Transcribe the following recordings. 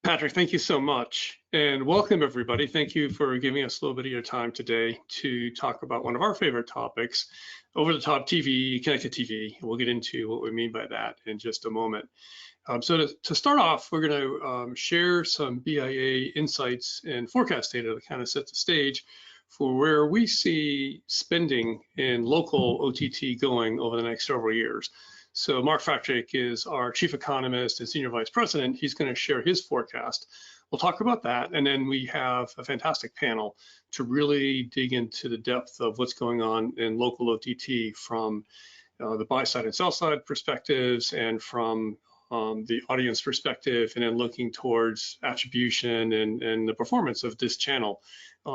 Patrick, thank you so much, and welcome everybody. Thank you for giving us a little bit of your time today to talk about one of our favorite topics, over-the-top TV, connected TV. We'll get into what we mean by that in just a moment. So to start off, we're going to share some BIA insights and forecast data to kind of set the stage for where we see spending in local OTT going over the next several years. So Mark Patrick is our chief economist and senior vice president. He's going to share his forecast. We'll talk about that, and then we have a fantastic panel to really dig into the depth of what's going on in local OTT from the buy side and sell side perspectives, and from the audience perspective, and then looking towards attribution and the performance of this channel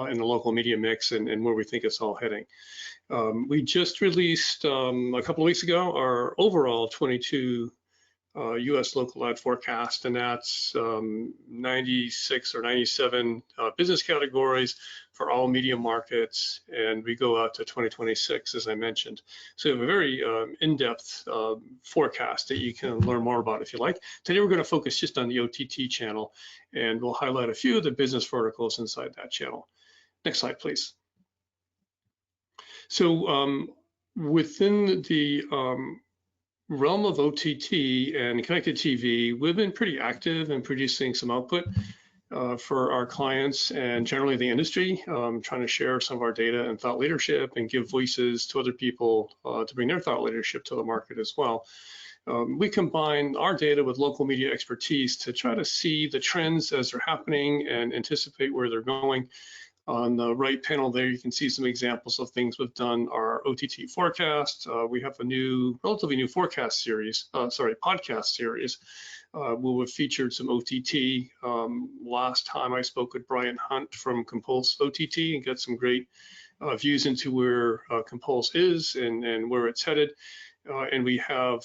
in the local media mix and where we think it's all heading. We just released a couple of weeks ago our overall 22 US local ad forecast, and that's 96 or 97 business categories for all media markets, and we go out to 2026, as I mentioned. So we have a very in-depth forecast that you can learn more about if you like. Today we're going to focus just on the OTT channel, and we'll highlight a few of the business verticals inside that channel. Next slide, please. So within the realm of OTT and connected TV, we've been pretty active in producing some output for our clients and generally the industry, trying to share some of our data and thought leadership and give voices to other people to bring their thought leadership to the market as well. We combine our data with local media expertise to try to see the trends as they're happening and anticipate where they're going. On the right panel there, you can see some examples of things we've done. Our OTT forecast. We have a relatively new forecast series, podcast series, where we've featured some OTT. Last time I spoke with Brian Hunt from Compulse OTT and got some great views into where Compulse is and where it's headed. And we have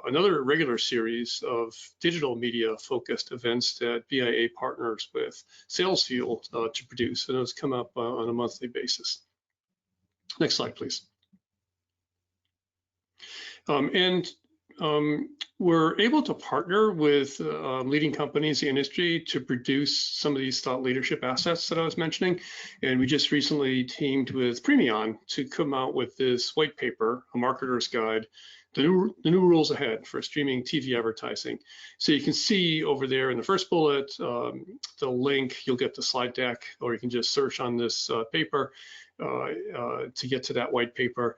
another regular series of digital media focused events that BIA partners with Sales Fuel to produce, and those come up on a monthly basis. Next slide, please. We're able to partner with leading companies in the industry to produce some of these thought leadership assets that I was mentioning. And we just recently teamed with Premion to come out with this white paper, a marketer's guide, the new rules ahead for streaming TV advertising. So you can see over there in the first bullet, the link, you'll get the slide deck, or you can just search on this paper to get to that white paper.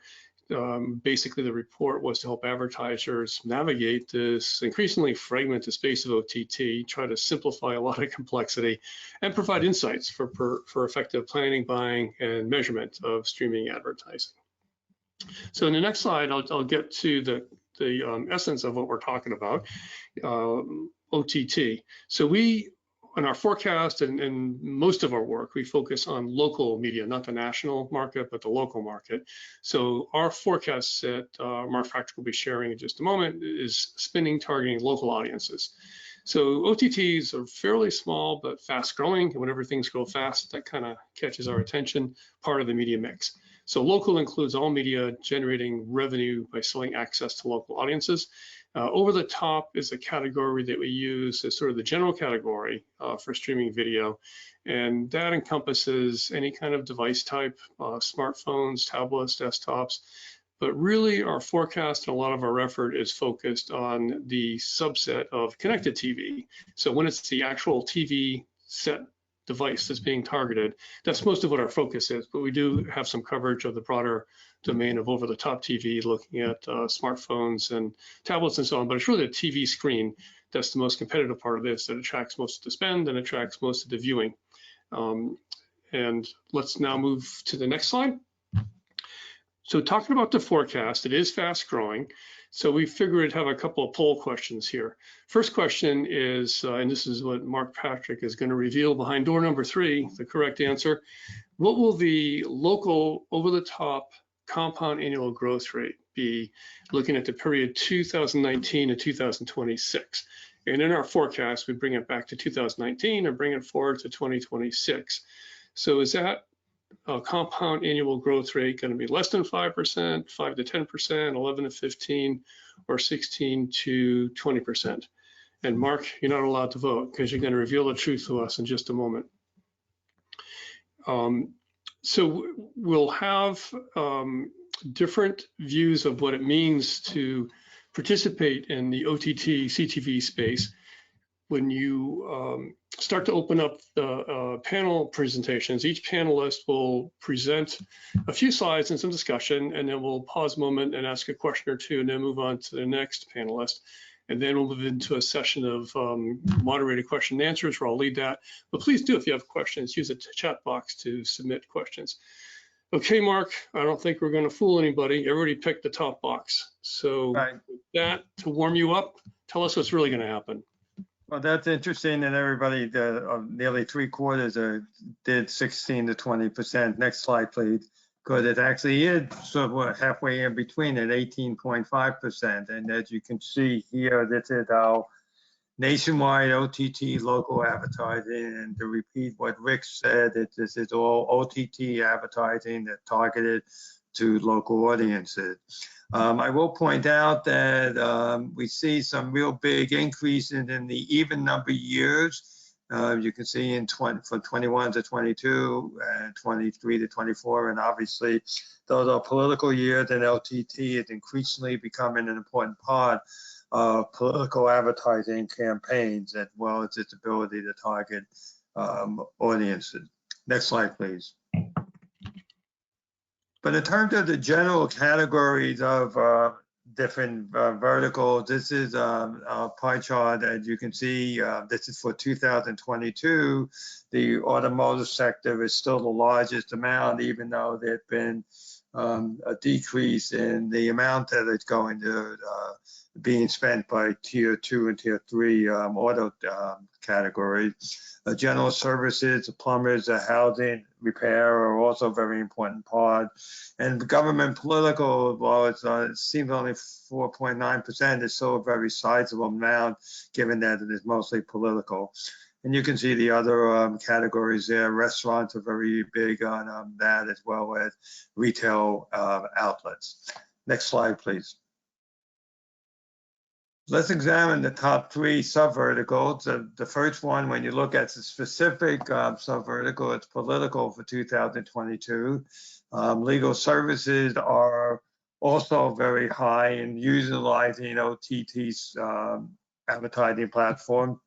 Basically, the report was to help advertisers navigate this increasingly fragmented space of OTT, try to simplify a lot of complexity, and provide insights for effective planning, buying, and measurement of streaming advertising. So in the next slide, I'll get to the essence of what we're talking about, OTT. So we, in our forecast and most of our work, we focus on local media, not the national market, but the local market. So our forecast that Mark Patrick will be sharing in just a moment is spending targeting local audiences. So OTTs are fairly small but fast growing, and whenever things grow fast, that kind of catches our attention, part of the media mix. So local includes all media generating revenue by selling access to local audiences. Over the top is a category that we use as sort of the general category for streaming video, and that encompasses any kind of device type, smartphones, tablets, desktops, but really our forecast and a lot of our effort is focused on the subset of connected TV. So when it's the actual TV set device that's being targeted, that's most of what our focus is, but we do have some coverage of the broader domain of over-the-top TV, looking at smartphones and tablets and so on, but it's really the TV screen that's the most competitive part of this, that attracts most of the spend and attracts most of the viewing. And let's now move to the next slide. So talking about the forecast, it is fast growing. So we figured we'd have a couple of poll questions here. First question is, and this is what Mark Patrick is going to reveal behind door number 3, the correct answer. What will the local over-the-top compound annual growth rate be looking at the period 2019 to 2026? And in our forecast, we bring it back to 2019 and bring it forward to 2026. So is that compound annual growth rate going to be less than 5%, 5 to 10%, 11 to 15, or 16 to 20%? And Mark, you're not allowed to vote because you're going to reveal the truth to us in just a moment. So we'll have different views of what it means to participate in the OTT CTV space. When you start to open up the panel presentations, each panelist will present a few slides and some discussion, and then we'll pause a moment and ask a question or two, and then move on to the next panelist. And then we'll move into a session of moderated question and answers where I'll lead that. But please do, if you have questions, use the chat box to submit questions. Okay, Mark, I don't think we're going to fool anybody. Everybody picked the top box. So Right. with that, to warm you up, tell us what's really going to happen. Well, that's interesting that everybody, nearly 3/4 did 16 to 20%. Next slide, please. Because it actually is sort of halfway in between at 18.5%. And as you can see here, this is our nationwide OTT local advertising. And to repeat what Rick said, this is all OTT advertising that's targeted to local audiences. I will point out that we see some real big increases in the even number years. You can see from 21 to 22 and 23 to 24, and obviously those are political years, and LTT is increasingly becoming an important part of political advertising campaigns, as well as its ability to target audiences. Next slide, please. But in terms of the general categories of different verticals, this is a pie chart. As you can see, this is for 2022. The automotive sector is still the largest amount, even though there's been a decrease in the amount that is going to being spent by tier 2 and tier 3 auto categories. General services, plumbers, housing, repair are also a very important part. And government political, while it seems only 4.9%, is still a very sizable amount, given that it is mostly political. And you can see the other categories there. Restaurants are very big on that, as well as retail outlets. Next slide, please. Let's examine the top 3 subverticals. The first one, when you look at the specific subvertical, it's political for 2022. Legal services are also very high in utilizing OTT's advertising platform.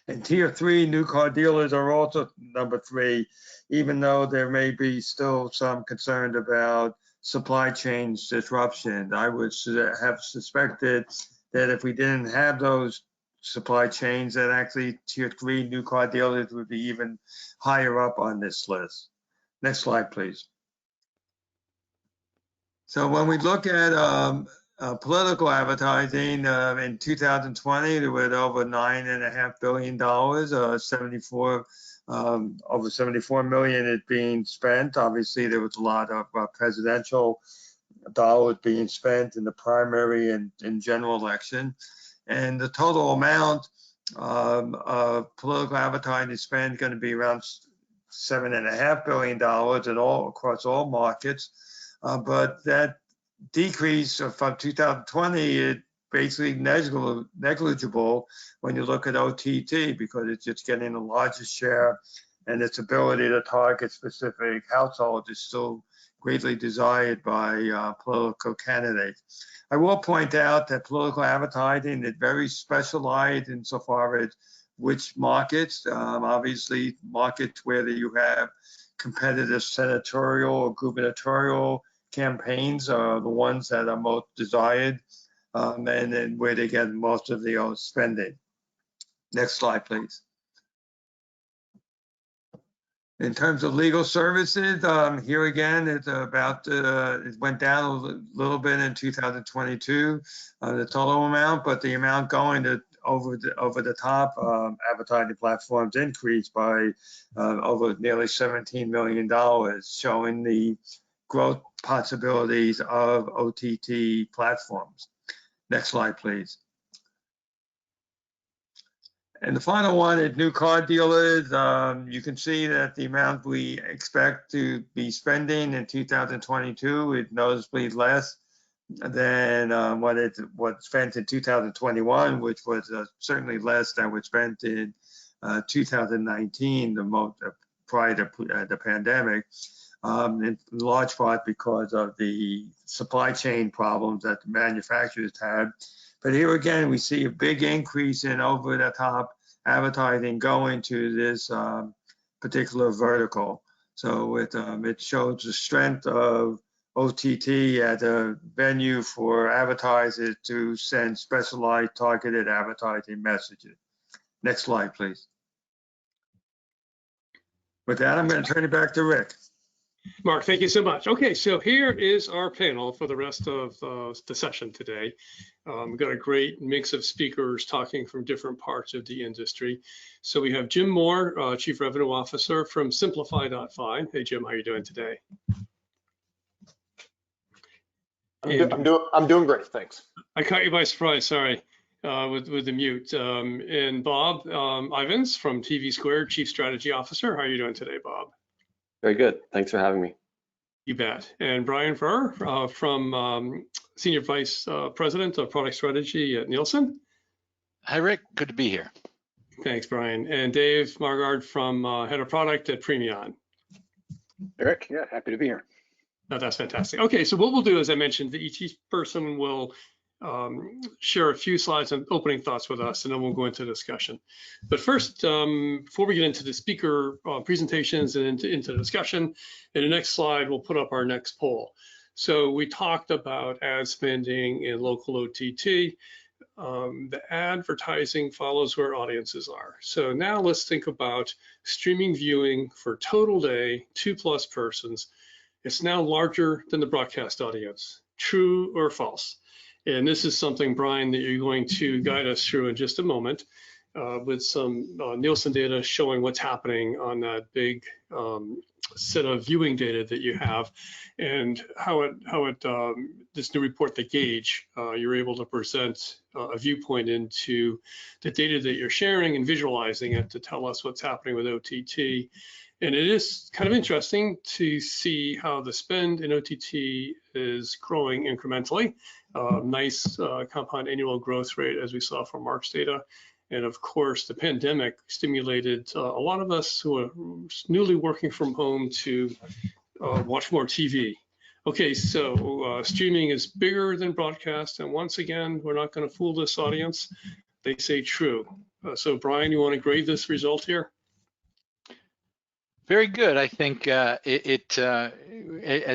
And tier 3 new car dealers are also number 3, even though there may be still some concern about supply chain disruption. I would have suspected that if we didn't have those supply chains, that actually tier 3 new car dealers would be even higher up on this list. Next slide, please. So when we look at political advertising in 2020, there were over $9.5 billion, over 74 million is being spent. Obviously, there was a lot of presidential dollars being spent in the primary and general election, and the total amount of political advertising spend is going to be around $7.5 billion across all markets. But that decrease from 2020 is basically negligible when you look at OTT, because it's just getting the largest share, and its ability to target specific households is still greatly desired by political candidates. I will point out that political advertising is very specialized insofar as which markets. Obviously, markets where you have competitive senatorial or gubernatorial campaigns are the ones that are most desired, and then where they get most of the spending. Next slide, please. In terms of legal services, here again, it's about, it went down a little bit in 2022, the total amount, but the amount going to over the top advertising platforms increased by over nearly $17 million, showing the growth possibilities of OTT platforms. Next slide, please. And the final one is new car dealers. You can see that the amount we expect to be spending in 2022 is noticeably less than what spent in 2021, which was certainly less than was spent in 2019, the most prior to the pandemic, in large part because of the supply chain problems that the manufacturers had. But here again, we see a big increase in over-the-top advertising going to this particular vertical. So it shows the strength of OTT as a venue for advertisers to send specialized targeted advertising messages. Next slide, please. With that, I'm going to turn it back to Rick. Mark, thank you so much. Okay, so here is our panel for the rest of the session today. We've got a great mix of speakers talking from different parts of the industry. So we have Jim Moore, Chief Revenue Officer from Simplify.fi. Hey, Jim, how are you doing today? I'm doing great, thanks. I caught you by surprise, sorry, with the mute. And Bob Ivins from TV Squared, Chief Strategy Officer. How are you doing today, Bob? Very good. Thanks for having me. You bet. And Brian Furr from Senior Vice President of Product Strategy at Nielsen. Hi, Rick. Good to be here. Thanks, Brian. And Dave Margard from Head of Product at Premion. Eric, yeah, happy to be here. Oh, that's fantastic. Okay, so what we'll do, as I mentioned, each person will share a few slides and opening thoughts with us, and then we'll go into discussion. But first, before we get into the speaker presentations and into the discussion, in the next slide, we'll put up our next poll. So we talked about ad spending in local OTT. The advertising follows where audiences are. So now let's think about streaming viewing for total day, 2+ persons. It's now larger than the broadcast audience. True or false? And this is something, Brian, that you're going to guide us through in just a moment with some Nielsen data showing what's happening on that big set of viewing data that you have, and how this new report, The Gauge, you're able to present a viewpoint into the data that you're sharing and visualizing it to tell us what's happening with OTT. And it is kind of interesting to see how the spend in OTT is growing incrementally. Nice compound annual growth rate, as we saw from Mark's data. And of course, the pandemic stimulated a lot of us who are newly working from home to watch more TV. Okay, so streaming is bigger than broadcast. And once again, we're not going to fool this audience. They say true. So Brian, you want to grade this result here? Very good. I think as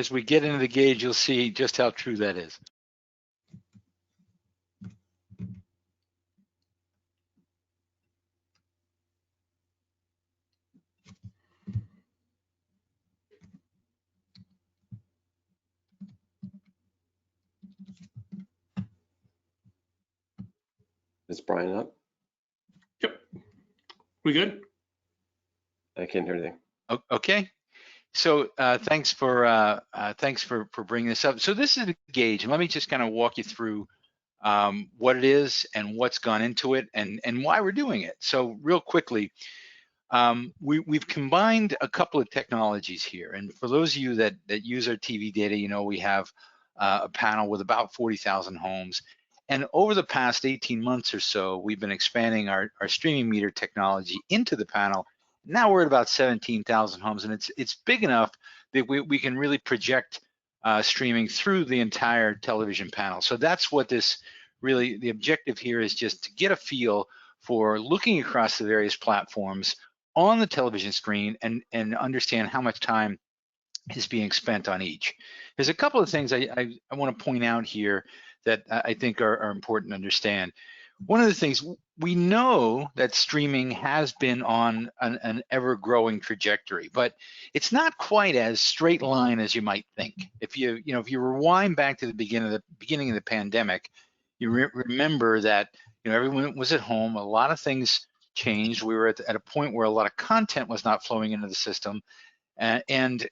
we get into the gauge, you'll see just how true that is. Is Brian up? Yep. We good? I can't hear anything. Okay. So thanks for bringing this up. So this is the gauge, and let me just kind of walk you through what it is and what's gone into it and why we're doing it. So real quickly, we've combined a couple of technologies here. And for those of you that use our TV data, you know we have a panel with about 40,000 homes. And over the past 18 months or so, we've been expanding our streaming meter technology into the panel. Now we're at about 17,000 homes, and it's big enough that we can really project streaming through the entire television panel. So that's what the objective here is, just to get a feel for looking across the various platforms on the television screen and understand how much time is being spent on each. There's a couple of things I want to point out here that I think are important to understand. One of the things, we know that streaming has been on an ever-growing trajectory, but it's not quite as straight line as you might think. If you rewind back to the beginning of the pandemic, you remember that everyone was at home. A lot of things changed. We were at a point where a lot of content was not flowing into the system, and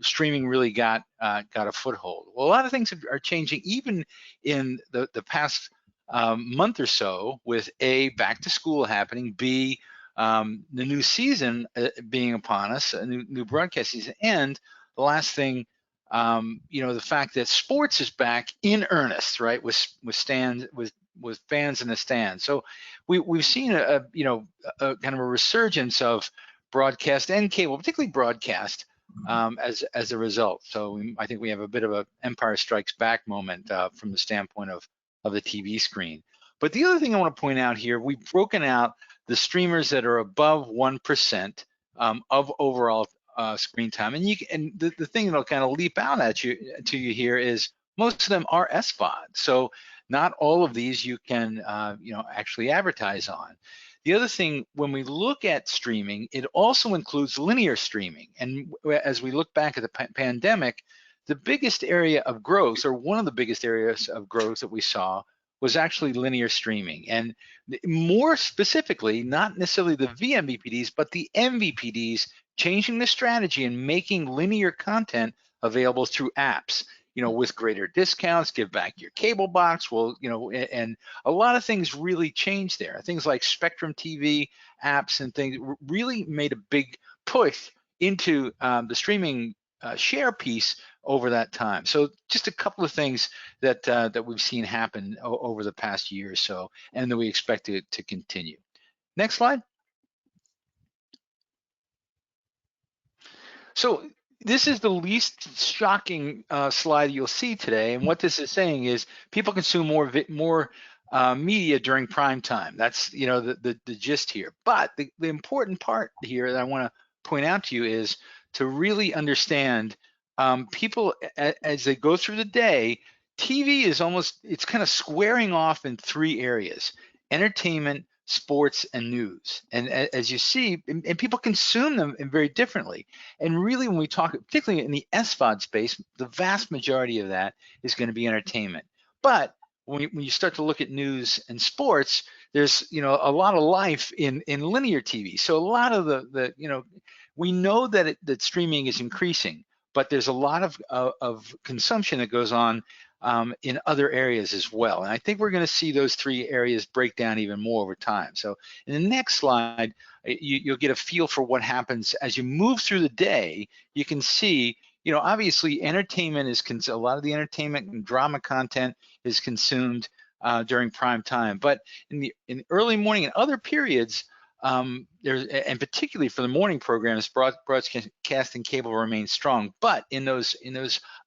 streaming really got a foothold. Well, a lot of things are changing, even in the past month or so, with A, back to school happening, B, the new season being upon us, a new broadcast season, and the last thing the fact that sports is back in earnest, right? With fans in the stands. So we've seen a kind of a resurgence of broadcast and cable, particularly broadcast, as a result. So I think we have a bit of a Empire Strikes Back moment from the standpoint of the TV screen. But the other thing I want to point out here, we've broken out the streamers that are above 1% of overall screen time, and the thing that'll kind of leap out at you here is most of them are SVOD. So not all of these you can actually advertise on. The other thing, when we look at streaming, it also includes linear streaming. And as we look back at the pandemic, the biggest area of growth, or one of the biggest areas of growth that we saw, was actually linear streaming. And more specifically, not necessarily the vMVPDs, but the MVPDs changing the strategy and making linear content available through apps, with greater discounts, give back your cable box. Well, and a lot of things really changed there. Things like Spectrum TV apps and things really made a big push into the streaming share piece over that time. So just a couple of things that we've seen happen over the past year or so, and that we expect it to continue. Next slide. So this is the least shocking slide you'll see today, and what this is saying is people consume more media during prime time. That's the gist here. But the important part here that I want to point out to you is to really understand people as they go through the day. TV is it's kind of squaring off in three areas: entertainment, sports, and news. And as you see, and people consume them very differently. And really, when we talk, particularly in the SVOD space, the vast majority of that is going to be entertainment. But when you start to look at news and sports, there's a lot of life in linear TV. So a lot of the we know that that streaming is increasing, but there's a lot of consumption that goes on in other areas as well. And I think we're going to see those three areas break down even more over time. So in the next slide, you'll get a feel for what happens as you move through the day. You can see, obviously entertainment is, a lot of the entertainment and drama content is consumed during prime time. But in the early morning and other periods, and particularly for the morning programs, broadcast and cable remain strong. But in those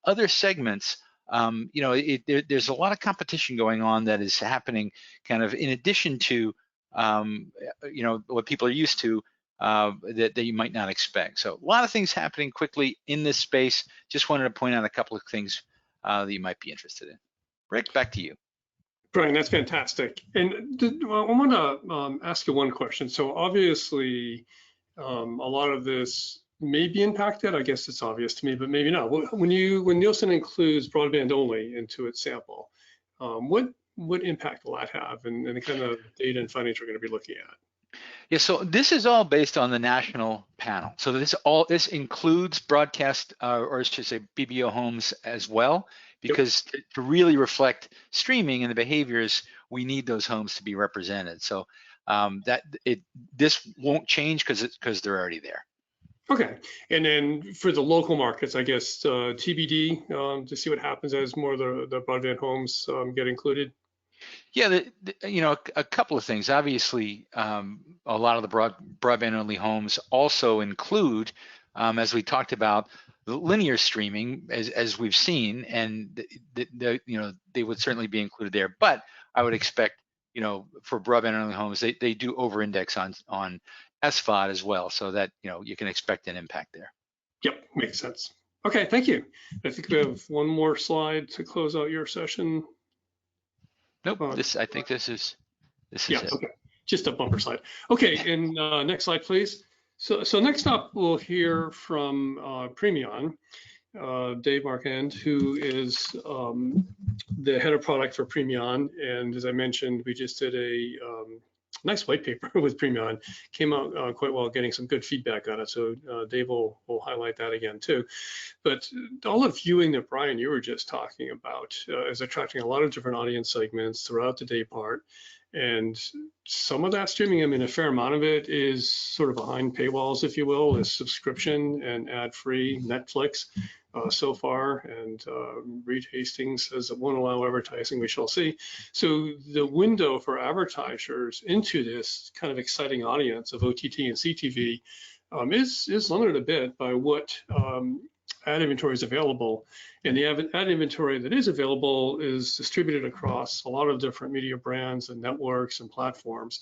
other segments, there's a lot of competition going on that is happening kind of in addition to what people are used to that you might not expect. So a lot of things happening quickly in this space. Just wanted to point out a couple of things that you might be interested in. Rick, back to you. Brian, that's fantastic. And I want to ask you one question. So obviously, a lot of this may be impacted. I guess it's obvious to me, but maybe not. When Nielsen includes broadband only into its sample, what impact will that have, and the kind of data and findings we're going to be looking at? Yeah, so this is all based on the national panel. So this includes broadcast, or I should say BBO homes as well, because to really reflect streaming and the behaviors, we need those homes to be represented. So this won't change because they're already there. Okay, and then for the local markets, I guess TBD to see what happens as more of the broadband homes get included. Yeah, a couple of things. Obviously, a lot of the broadband only homes also include, as we talked about, the linear streaming as we've seen, and they would certainly be included there. But I would expect, for broadband only homes, they do over-index on SVOD as well, so that you can expect an impact there. Yep, makes sense. Okay, thank you. I think we have one more slide to close out your session. Nope, I think this is yeah, it. Okay, just a bumper slide. Okay, and next slide, please. So next up, we'll hear from Premion, Dave Marquand, who is the head of product for Premion. And as I mentioned, we just did a nice white paper with Premion, came out quite well, getting some good feedback on it. So Dave will highlight that again too. But all the viewing that Brian, you were just talking about is attracting a lot of different audience segments throughout the day part. And some of that streaming, I mean, a fair amount of it is sort of behind paywalls, if you will, is subscription and ad-free Netflix. so far, and Reed Hastings says it won't allow advertising. We shall see. So the window for advertisers into this kind of exciting audience of OTT and CTV is limited a bit by what ad inventory is available. And the ad inventory that is available is distributed across a lot of different media brands and networks and platforms.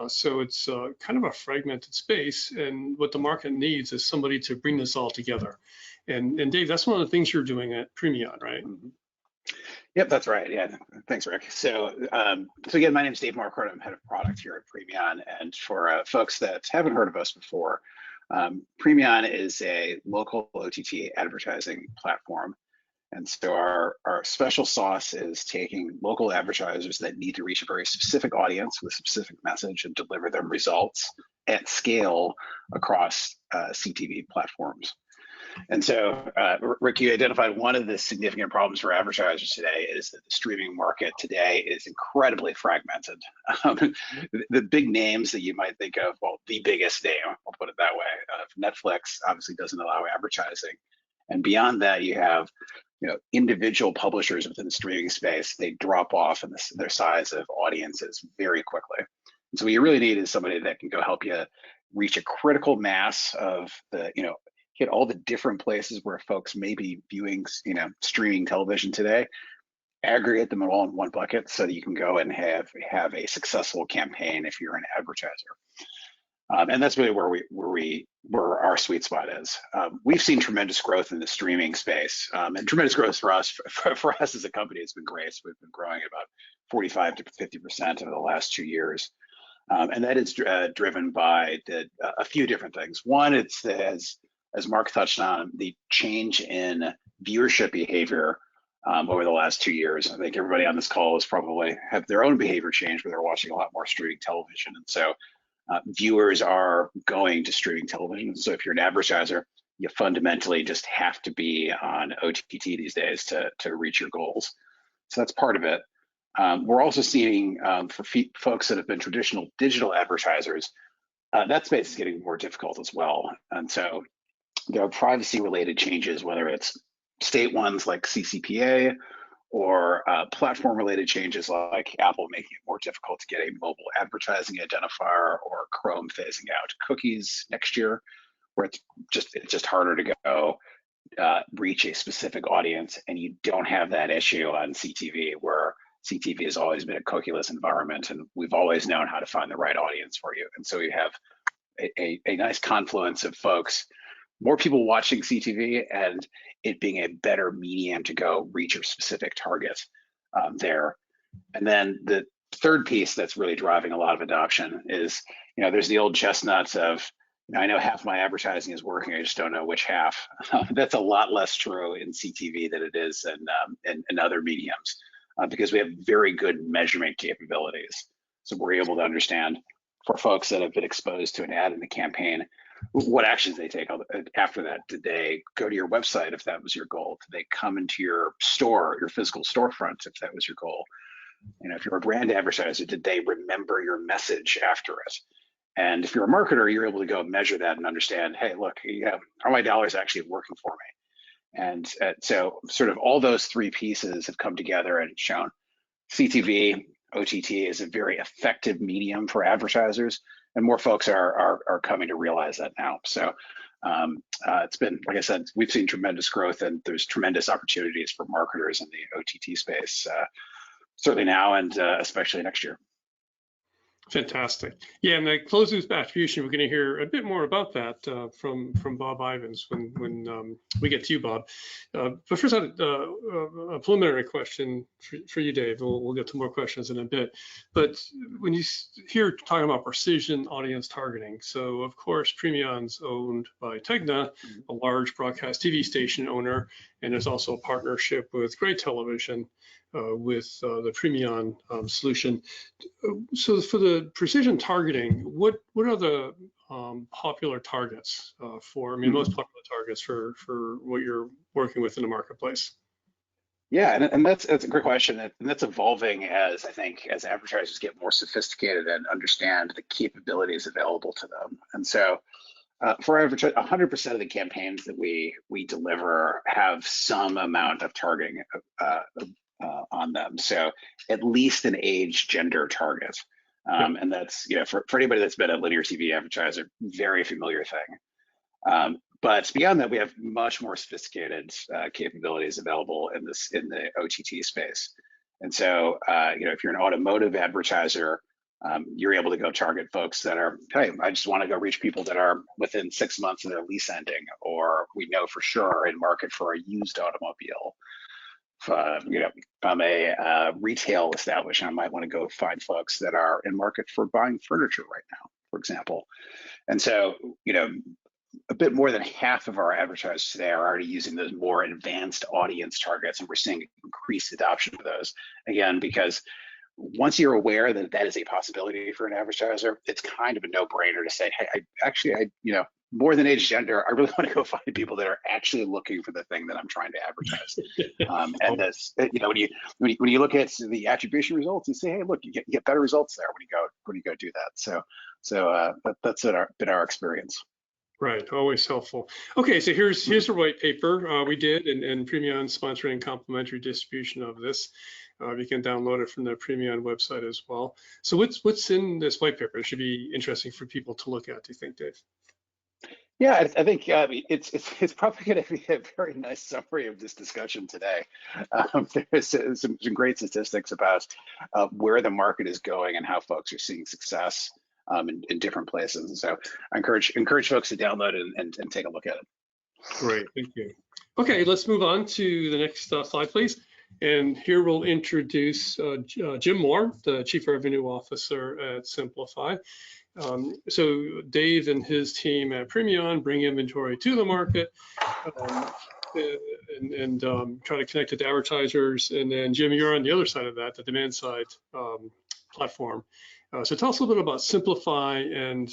So it's kind of a fragmented space, and what the market needs is somebody to bring this all together. And Dave, that's one of the things you're doing at Premion, right? Yep, that's right. Yeah, thanks, Rick. So, so again, my name is Dave Marquardt. I'm head of product here at Premion. And for folks that haven't heard of us before, Premion is a local OTT advertising platform. And so our special sauce is taking local advertisers that need to reach a very specific audience with a specific message and deliver them results at scale across CTV platforms. And so, Rick, you identified one of the significant problems for advertisers today is that the streaming market today is incredibly fragmented. The big names that you might think of, well, the biggest name, I'll put it that way, Netflix obviously doesn't allow advertising. And beyond that, you have individual publishers within the streaming space. They drop off in their size of audiences very quickly. And so what you really need is somebody that can go help you reach a critical mass of the, hit all the different places where folks may be viewing, streaming television today, aggregate them all in one bucket so that you can go and have a successful campaign if you're an advertiser. And that's really where our sweet spot is. We've seen tremendous growth in the streaming space, and tremendous growth for us. For us as a company, it's been great. So we've been growing about 45 to 50% over the last 2 years, and that is driven by a few different things. One, it's as Mark touched on, the change in viewership behavior over the last 2 years. I think everybody on this call has probably have their own behavior change where they're watching a lot more streaming television, and so. Viewers are going to streaming television. So if you're an advertiser, you fundamentally just have to be on OTT these days to reach your goals. So that's part of it. We're also seeing for folks that have been traditional digital advertisers, that space is getting more difficult as well. And so there are privacy related changes, whether it's state ones like CCPA or platform-related changes like Apple making it more difficult to get a mobile advertising identifier, or Chrome phasing out cookies next year, where it's just harder to go reach a specific audience, and you don't have that issue on CTV, where CTV has always been a cookieless environment, and we've always known how to find the right audience for you. And so we have a nice confluence of folks, more people watching CTV, and it being a better medium to go reach a specific target there. And then the third piece that's really driving a lot of adoption is, there's the old chestnuts of, I know half my advertising is working, I just don't know which half. That's a lot less true in CTV than it is in other mediums, because we have very good measurement capabilities. So we're able to understand, for folks that have been exposed to an ad in the campaign, what actions they take after that. Did they go to your website if that was your goal? Did they come into your store, your physical storefront if that was your goal? If you're a brand advertiser, did they remember your message after it? And if you're a marketer, you're able to go measure that and understand, hey, look, are my dollars actually working for me? And so sort of all those three pieces have come together and shown CTV, OTT is a very effective medium for advertisers, and more folks are coming to realize that now. So it's been, like I said, we've seen tremendous growth, and there's tremendous opportunities for marketers in the OTT space, certainly now and especially next year. Fantastic. Yeah, and the closed loop attribution, we're going to hear a bit more about that from Bob Ivins when we get to you, Bob. But first, I had a preliminary question for you, Dave. We'll get to more questions in a bit. But when you hear talking about precision audience targeting, so of course, Premion's owned by Tegna, a large broadcast TV station owner, and there's also a partnership with Gray Television with the Premion solution. So for the precision targeting, what are the popular targets most popular targets for what you're working with in the marketplace? Yeah, and that's a great question, and that's evolving as advertisers get more sophisticated and understand the capabilities available to them. And so For 100% of the campaigns that we deliver have some amount of targeting on them. So at least an age, gender target. And that's, for anybody that's been a linear TV advertiser, very familiar thing. But beyond that, we have much more sophisticated capabilities available in the OTT space. And so, if you're an automotive advertiser, you're able to go target folks that are, hey, I just want to go reach people that are within 6 months of their lease ending, or we know for sure in market for a used automobile. If I'm a retail establishment, I might want to go find folks that are in market for buying furniture right now, for example. And so, a bit more than half of our advertisers today are already using those more advanced audience targets, and we're seeing increased adoption of those. Again, because once you're aware that that is a possibility for an advertiser, it's kind of a no-brainer to say, hey, I more than age, gender, I really want to go find people that are actually looking for the thing that I'm trying to advertise. And that's, when you look at the attribution results, you say, hey, look, you get better results there when you go do that. So that's been our experience. Right, always helpful. Okay, so here's a white paper we did, and Premion sponsoring complimentary distribution of this. You can download it from the Premion website as well. So what's in this white paper? It should be interesting for people to look at. Do you think, Dave? Yeah, I think it's probably going to be a very nice summary of this discussion today. There's some great statistics about where the market is going and how folks are seeing success in different places. And so I encourage folks to download it and take a look at it. Great, thank you. Okay, let's move on to the next slide, please. And here we'll introduce Jim Moore, the Chief Revenue Officer at Simplify. So Dave and his team at Premion bring inventory to the market and try to connect it to advertisers. And then Jim, you're on the other side of that, the demand side platform. So tell us a little bit about Simplify and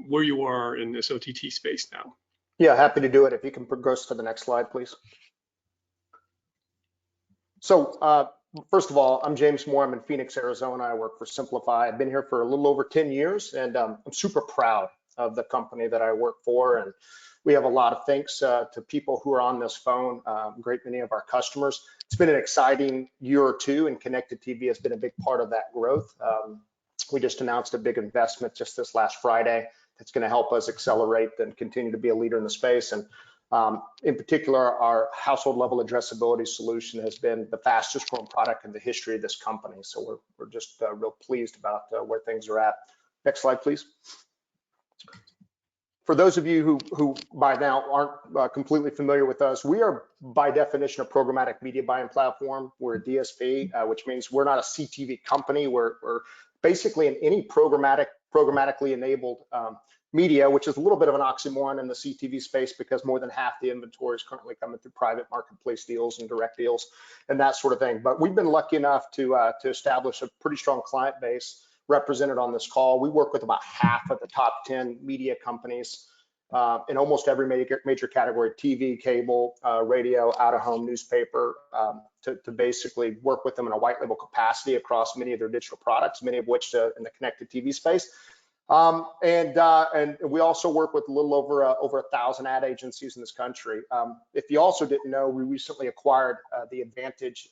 where you are in this OTT space now. Yeah, happy to do it. If you can progress to the next slide, please. So first of all, I'm James Moore. I'm in Phoenix, Arizona. I work for Simplify. I've been here for a little over 10 years, and I'm super proud of the company that I work for. And we have a lot of thanks to people who are on this phone, a great many of our customers. It's been an exciting year or two, and connected TV has been a big part of that growth. We just announced a big investment just this last Friday that's going to help us accelerate and continue to be a leader in the space. And in particular, our household level addressability solution has been the fastest growing product in the history of this company. So we're just real pleased about where things are at. Next slide, please. For those of you who by now aren't completely familiar with us, we are by definition a programmatic media buying platform. We're a DSP, which means we're not a CTV company. We're basically in any programmatically enabled media, which is a little bit of an oxymoron in the CTV space because more than half the inventory is currently coming through private marketplace deals and direct deals and that sort of thing. But we've been lucky enough to establish a pretty strong client base represented on this call. We work with about half of the top 10 media companies in almost every major category: TV, cable, radio, out-of-home, newspaper, to basically work with them in a white label capacity across many of their digital products, many of which in the connected TV space. And we also work with a little over 1,000 ad agencies in this country. If you also didn't know, we recently acquired the Advantage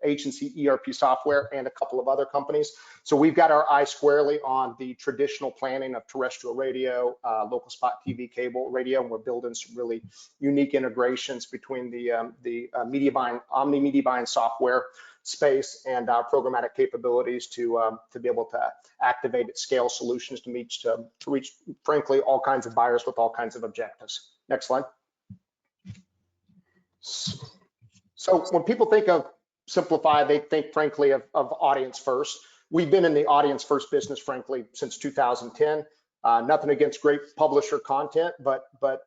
agency ERP software and a couple of other companies. So we've got our eye squarely on the traditional planning of terrestrial radio, local spot TV, cable, radio, and we're building some really unique integrations between the media buying, omni media buying software space and our programmatic capabilities to be able to activate at scale solutions to reach, frankly, all kinds of buyers with all kinds of objectives. Next slide. So when people think of Simplify, they think, frankly, of audience first. We've been in the audience first business, frankly, since 2010. Nothing against great publisher content, but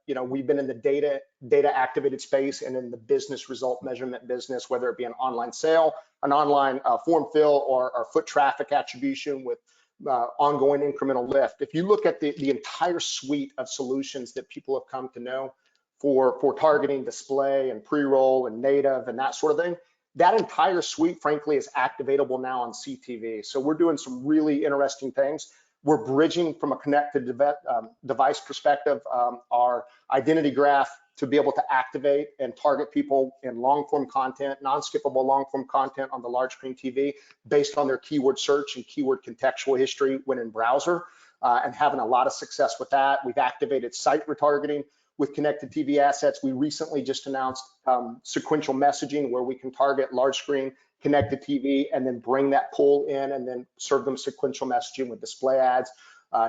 we've been in the data activated space and in the business result measurement business, whether it be an online sale, an online form fill, or foot traffic attribution with ongoing incremental lift. If you look at the entire suite of solutions that people have come to know for targeting, display, and pre-roll and native and that sort of thing, that entire suite, frankly, is activatable now on CTV. So we're doing some really interesting things. We're bridging from a connected device perspective our identity graph to be able to activate and target people in long-form content, non-skippable long-form content on the large screen TV based on their keyword search and keyword contextual history when in browser, and having a lot of success with that. We've activated site retargeting with connected TV assets. We recently just announced sequential messaging where we can target large screen connected TV and then bring that pool in and then serve them sequential messaging with display ads,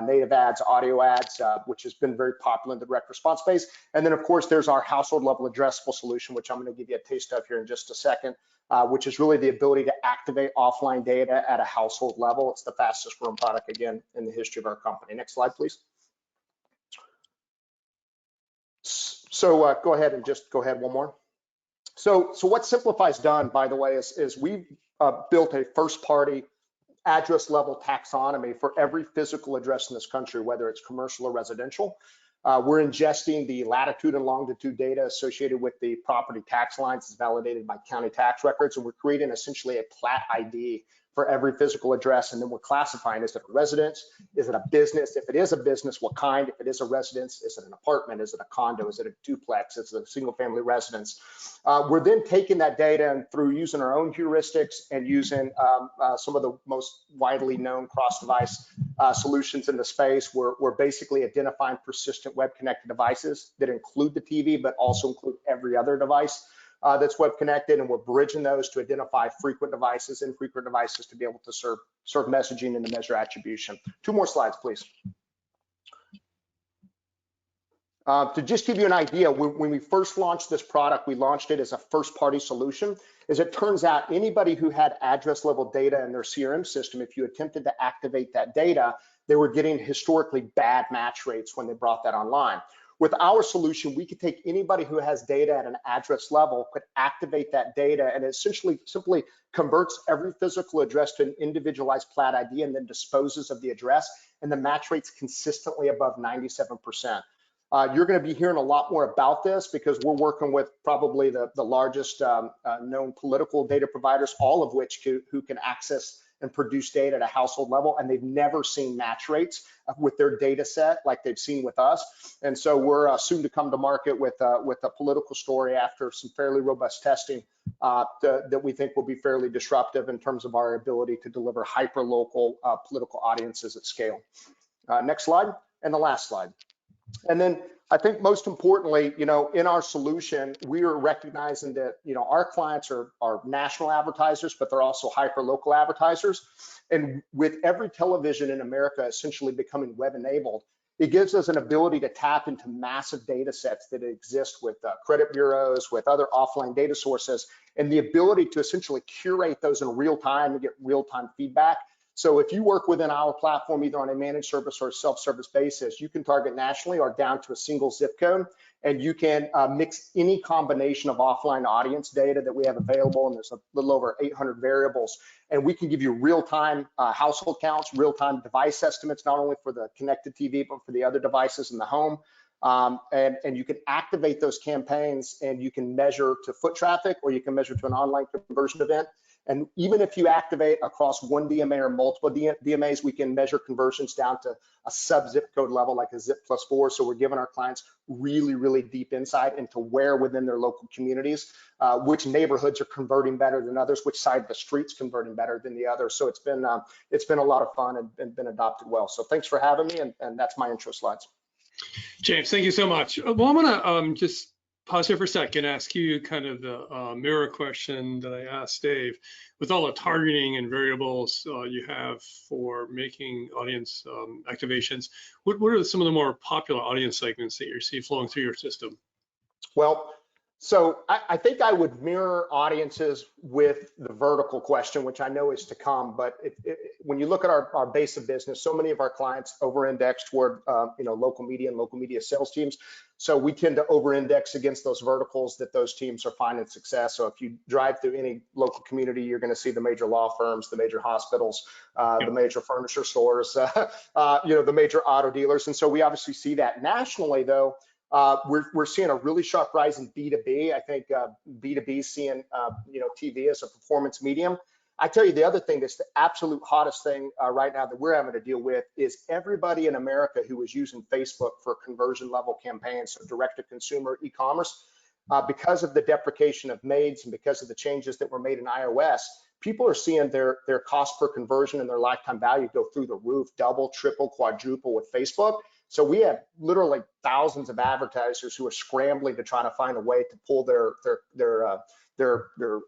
native ads, audio ads, which has been very popular in the direct response space. And then of course, there's our household level addressable solution, which I'm gonna give you a taste of here in just a second, which is really the ability to activate offline data at a household level. It's the fastest growing product again in the history of our company. Next slide, please. So go ahead and just go ahead one more. So what Simplify's done, by the way, is we've built a first-party address level taxonomy for every physical address in this country, whether it's commercial or residential. We're ingesting the latitude and longitude data associated with the property tax lines as validated by county tax records, and we're creating essentially a plat ID for every physical address, and then we're classifying, is it a residence, is it a business? If it is a business, what kind? If it is a residence, is it an apartment, is it a condo, is it a duplex, is it a single family residence? We're then taking that data and through using our own heuristics and using some of the most widely known cross-device solutions in the space, we're basically identifying persistent web connected devices that include the TV, but also include every other device that's web connected, and we're bridging those to identify frequent devices, infrequent devices to be able to serve messaging and to measure attribution. 2 more slides, please. To just give you an idea, when we first launched this product, we launched it as a first-party solution. As it turns out, anybody who had address level data in their CRM system, if you attempted to activate that data, they were getting historically bad match rates when they brought that online. With our solution, we could take anybody who has data at an address level, could activate that data, and essentially simply converts every physical address to an individualized plat ID and then disposes of the address, and the match rate's consistently above 97%. You're going to be hearing a lot more about this because we're working with probably the largest known political data providers, all of which who can access and produce data at a household level, and they've never seen match rates with their data set like they've seen with us. And so we're soon to come to market with a political story after some fairly robust testing that we think will be fairly disruptive in terms of our ability to deliver hyper-local political audiences at scale. Next slide, and the last slide. And then I think most importantly, in our solution, we are recognizing that, our clients are national advertisers, but they're also hyper-local advertisers. And with every television in America essentially becoming web-enabled, it gives us an ability to tap into massive data sets that exist with credit bureaus, with other offline data sources, and the ability to essentially curate those in real time and get real-time feedback. So if you work within our platform, either on a managed service or a self-service basis, you can target nationally or down to a single zip code, and you can mix any combination of offline audience data that we have available, and there's a little over 800 variables, and we can give you real-time household counts, real-time device estimates, not only for the connected TV, but for the other devices in the home. And you can activate those campaigns, and you can measure to foot traffic, or you can measure to an online conversion event. And even if you activate across one DMA or multiple DMAs, we can measure conversions down to a sub-zip code level, like a zip +4. So we're giving our clients really, really deep insight into where within their local communities, which neighborhoods are converting better than others, which side of the street's converting better than the other. So it's been a lot of fun and been adopted well. So thanks for having me, and that's my intro slides. James, thank you so much. Well, I'm gonna just pause here for a second, ask you kind of the mirror question that I asked Dave. With all the targeting and variables you have for making audience activations, what are some of the more popular audience segments that you see flowing through your system? Well, so I think I would mirror audiences with the vertical question, which I know is to come. But when you look at our base of business, so many of our clients over-index toward local media and local media sales teams. So we tend to over-index against those verticals that those teams are finding success. So if you drive through any local community, you're going to see the major law firms, the major hospitals, the major furniture stores, the major auto dealers. And so we obviously see that. Nationally, though, we're seeing a really sharp rise in B2B. I think B2B seeing TV as a performance medium. I tell you, the other thing that's the absolute hottest thing right now that we're having to deal with is everybody in America who was using Facebook for conversion level campaigns, so direct to consumer e-commerce, because of the deprecation of MAIDs and because of the changes that were made in iOS, people are seeing their cost per conversion and their lifetime value go through the roof, double, triple, quadruple with Facebook. So we have literally thousands of advertisers who are scrambling to try to find a way to pull their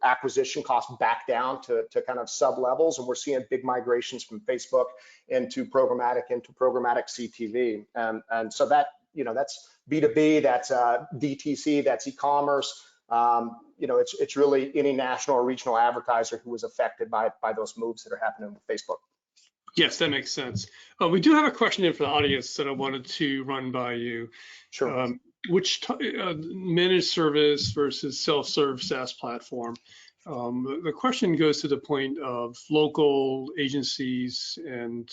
acquisition costs back down to kind of sub levels, and we're seeing big migrations from Facebook into programmatic CTV, and so that, you know, that's B2B, that's DTC, that's e-commerce. You know, it's really any national or regional advertiser who was affected by those moves that are happening with Facebook. Yes, that makes sense. We do have a question in for the audience that I wanted to run by you. Sure. Which managed service versus self-serve SaaS platform? The question goes to the point of local agencies and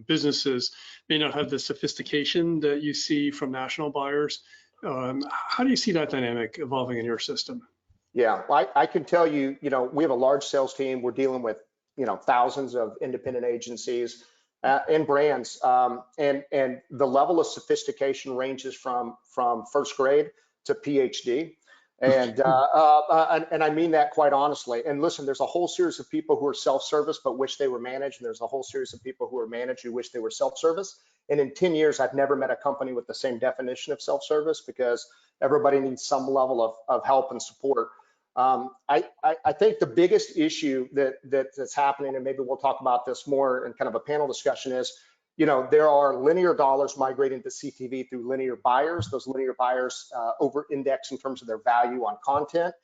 businesses may not have the sophistication that you see from national buyers. How do you see that dynamic evolving in your system? Yeah, I can tell you, you know, we have a large sales team. We're dealing with, you know, thousands of independent agencies and brands, and the level of sophistication ranges from first grade to PhD, and I mean that quite honestly. And listen, there's a whole series of people who are self-service but wish they were managed, and there's a whole series of people who are managed who wish they were self-service. And in 10 years, I've never met a company with the same definition of self-service, because everybody needs some level of help and support. I think the biggest issue that's happening, and maybe we'll talk about this more in kind of a panel discussion, is, you know, there are linear dollars migrating to CTV through linear buyers. Those linear buyers over-index in terms of their value on content,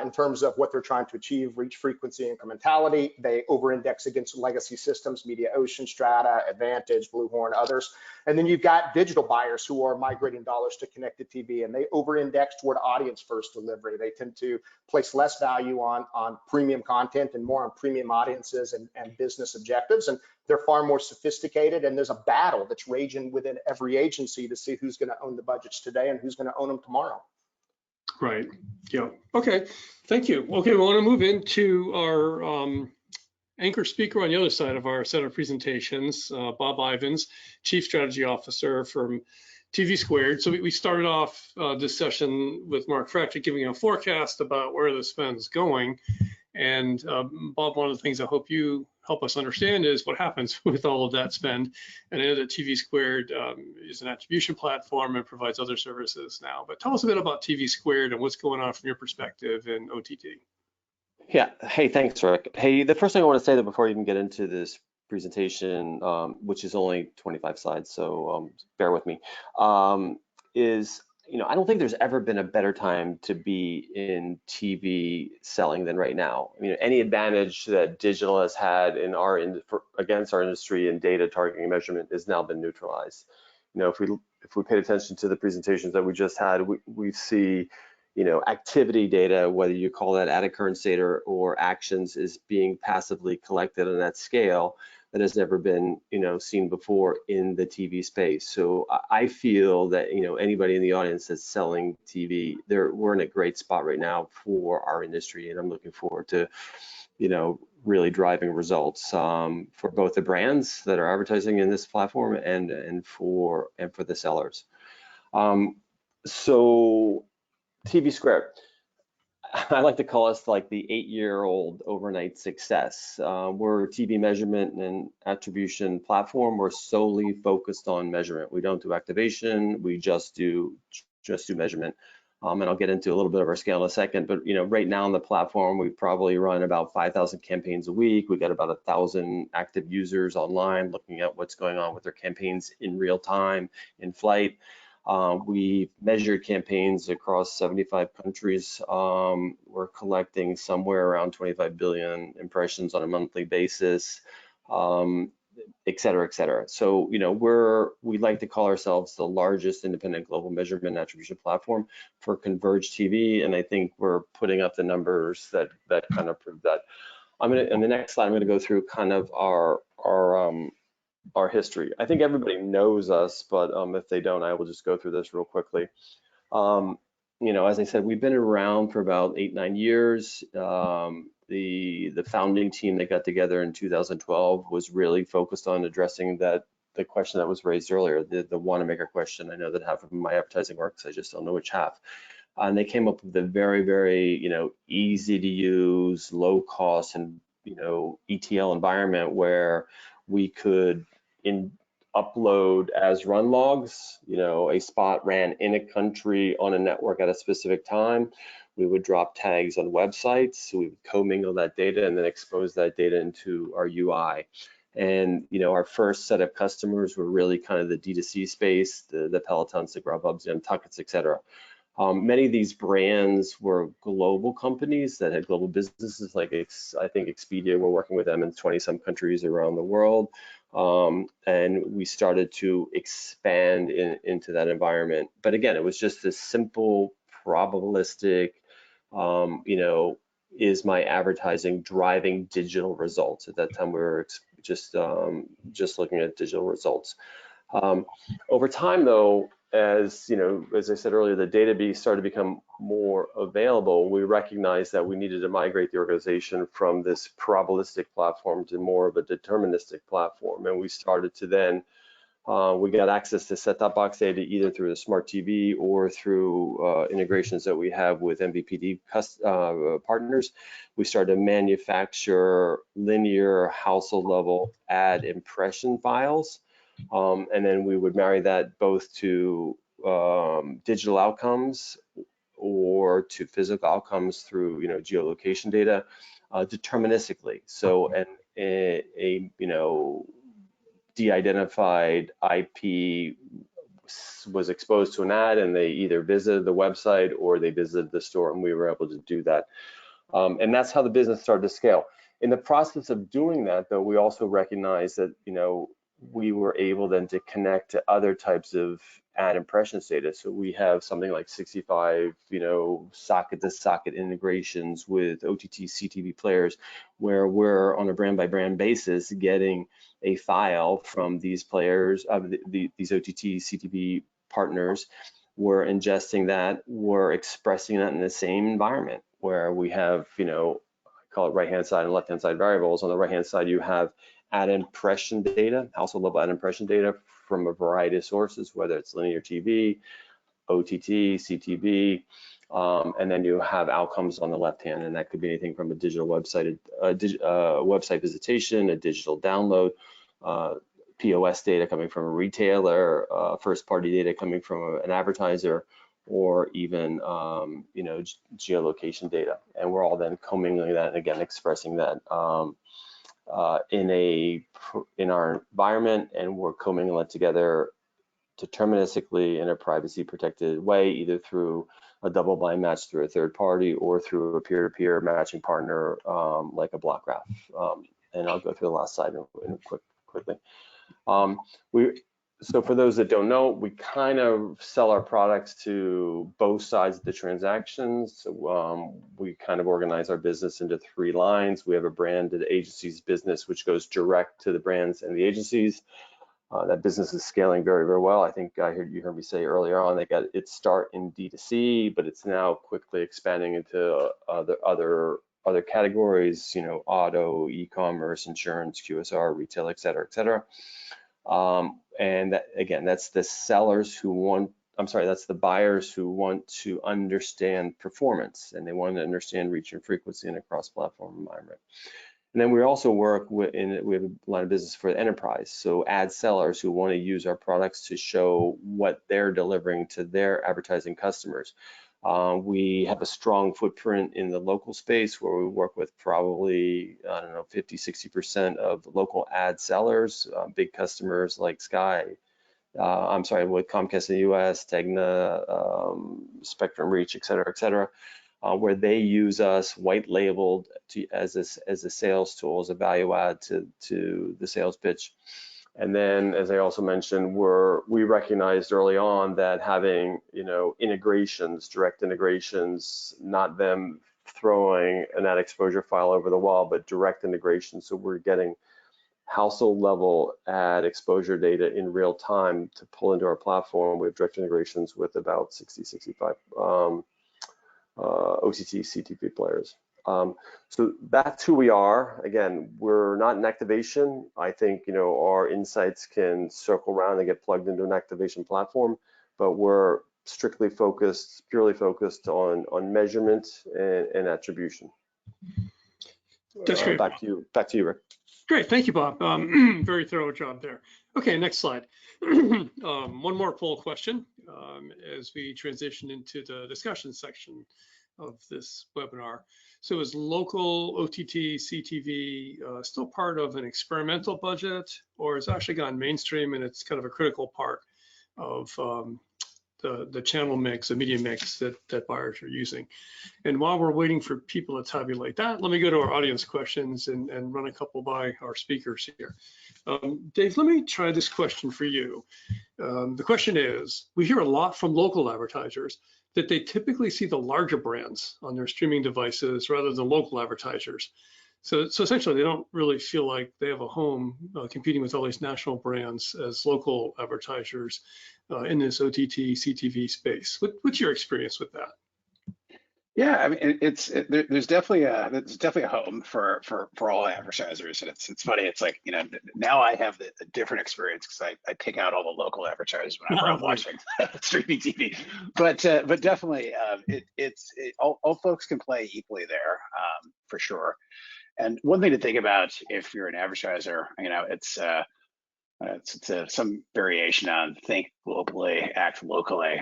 in terms of what they're trying to achieve, reach, frequency, incrementality. They over-index against legacy systems, Mediaocean, Strata, Advantage, Bluehorn, others. And then you've got digital buyers who are migrating dollars to connected TV, and they over-index toward audience-first delivery. They tend to place less value on premium content and more on premium audiences and business objectives. And they're far more sophisticated, and there's a battle that's raging within every agency to see who's going to own the budgets today and who's going to own them tomorrow. Right. Yeah. Okay. Thank you. Okay, we want to move into our anchor speaker on the other side of our set of presentations, Bob Ivins, Chief Strategy Officer from TV Squared. So we started off this session with Mark Fractrick giving a forecast about where the spend's going. And Bob, one of the things I hope you help us understand is what happens with all of that spend. And I know that TV Squared is an attribution platform and provides other services now. But tell us a bit about TV Squared and what's going on from your perspective in OTT. Yeah. Hey, thanks, Rick. Hey, the first thing I want to say that before I even get into this presentation, which is only 25 slides, so bear with me, is, you know, I don't think there's ever been a better time to be in TV selling than right now. I mean, any advantage that digital has had in against our industry in data targeting and measurement has now been neutralized. You know, if we paid attention to the presentations that we just had, we see, you know, activity data, whether you call that ad occurrence data or actions, is being passively collected on that scale that has never been, you know, seen before in the TV space. So I feel that, you know, anybody in the audience that's selling TV, we're in a great spot right now for our industry, and I'm looking forward to, you know, really driving results for both the brands that are advertising in this platform and for the sellers. So TV Squared, I like to call us like the 8-year-old overnight success. We're a TV measurement and attribution platform. We're solely focused on measurement. We don't do activation. We just do measurement. And I'll get into a little bit of our scale in a second. But, you know, right now on the platform, we probably run about 5,000 campaigns a week. We got about 1,000 active users online looking at what's going on with their campaigns in real time, in flight. We measured campaigns across 75 countries. We're collecting somewhere around 25 billion impressions on a monthly basis, et cetera, et cetera. So, you know, we like to call ourselves the largest independent global measurement and attribution platform for converged TV, and I think we're putting up the numbers that kind of prove that. In the next slide, I'm gonna go through kind of our history. I think everybody knows us, but if they don't, I will just go through this real quickly. You know, as I said, we've been around for about 8-9 years. the founding team that got together in 2012 was really focused on addressing the question that was raised earlier, the Wanamaker question. I know that half of my advertising works, I just don't know which half. And they came up with a very, very, easy to use, low cost, and ETL environment where we could upload as run logs. A spot ran in a country on a network at a specific time. We would drop tags on websites. So we would commingle that data and then expose that data into our UI. And our first set of customers were really kind of the D2C space, the Pelotons, the Grubhubs, and Tuckets, et cetera. Many of these brands were global companies that had global businesses, like I think Expedia, we're working with them in 20-some countries around the world. And we started to expand into that environment. But again, it was just a simple, probabilistic, is my advertising driving digital results? At that time, we were just looking at digital results. Over time, though, as I said earlier, the data started to become more available. We recognized that we needed to migrate the organization from this probabilistic platform to more of a deterministic platform. And we started to then, we got access to set-top box data either through the smart TV or through integrations that we have with MVPD partners. We started to manufacture linear household level ad impression files. And then we would marry that both to digital outcomes or to physical outcomes through geolocation data deterministically. So a de-identified IP was exposed to an ad, and they either visited the website or they visited the store, and we were able to do that. And that's how the business started to scale. In the process of doing that, though, we also recognized that we were able then to connect to other types of ad impressions data. So we have something like 65, socket to socket integrations with OTT CTV players, where we're on a brand by brand basis getting a file from these players, these OTT CTV partners. We're ingesting that, we're expressing that in the same environment where we have, I call it right-hand side and left-hand side variables. On the right-hand side, you have ad impression data, household level ad impression data from a variety of sources, whether it's linear TV, OTT, CTV, and then you have outcomes on the left hand, and that could be anything from a digital website, website visitation, a digital download, POS data coming from a retailer, first-party data coming from an advertiser, or even geolocation data. And we're all then commingling that and again expressing that in our environment, and we're commingling it together deterministically in a privacy protected way, either through a double blind match through a third party or through a peer-to-peer matching partner like a block graph. And I'll go through the last slide quickly. So for those that don't know, we kind of sell our products to both sides of the transactions. So, we kind of organize our business into 3 lines. We have a branded agencies business, which goes direct to the brands and the agencies. That business is scaling very, very well. I think you heard me say earlier on, they got its start in D2C, but it's now quickly expanding into other categories, auto, e-commerce, insurance, QSR, retail, et cetera, et cetera. And that, again, that's the sellers who want, that's the buyers who want to understand performance, and they want to understand reach and frequency in a cross-platform environment. And then we also work we have a line of business for the enterprise. So ad sellers who want to use our products to show what they're delivering to their advertising customers. We have a strong footprint in the local space where we work with probably, 50-60% of local ad sellers, big customers like Sky, with Comcast in the US, Tegna, Spectrum Reach, et cetera, where they use us white labeled as a sales tool, as a value add to the sales pitch. And then, as I also mentioned, we recognized early on that having, integrations, direct integrations, not them throwing an ad exposure file over the wall, but direct integration. So we're getting household level ad exposure data in real time to pull into our platform. We have direct integrations with about 60-65 OTT CTV players. So that's who we are. Again, we're not in activation. I think, you know, our insights can circle around and get plugged into an activation platform, but we're strictly focused, purely focused on measurement and attribution. That's great. Back to you, Rick. Great, thank you, Bob. Very thorough job there. Okay, next slide. One more poll question as we transition into the discussion section of this webinar. So is local OTT, CTV still part of an experimental budget, or has it actually gone mainstream and it's kind of a critical part of the channel mix, the media mix that buyers are using? And while we're waiting for people to tabulate that, let me go to our audience questions and run a couple by our speakers here. Dave, let me try this question for you. The question is, we hear a lot from local advertisers that they typically see the larger brands on their streaming devices rather than local advertisers. So essentially, they don't really feel like they have a home competing with all these national brands as local advertisers in this OTT, CTV space. What's your experience with that? Yeah, I mean, there's definitely a home for all advertisers, and it's funny. It's like, you know, now I have a different experience because I pick out all the local advertisers whenever I'm watching streaming TV. But definitely, all folks can play equally there, for sure. And one thing to think about if you're an advertiser, you know, it's some variation on think globally, act locally.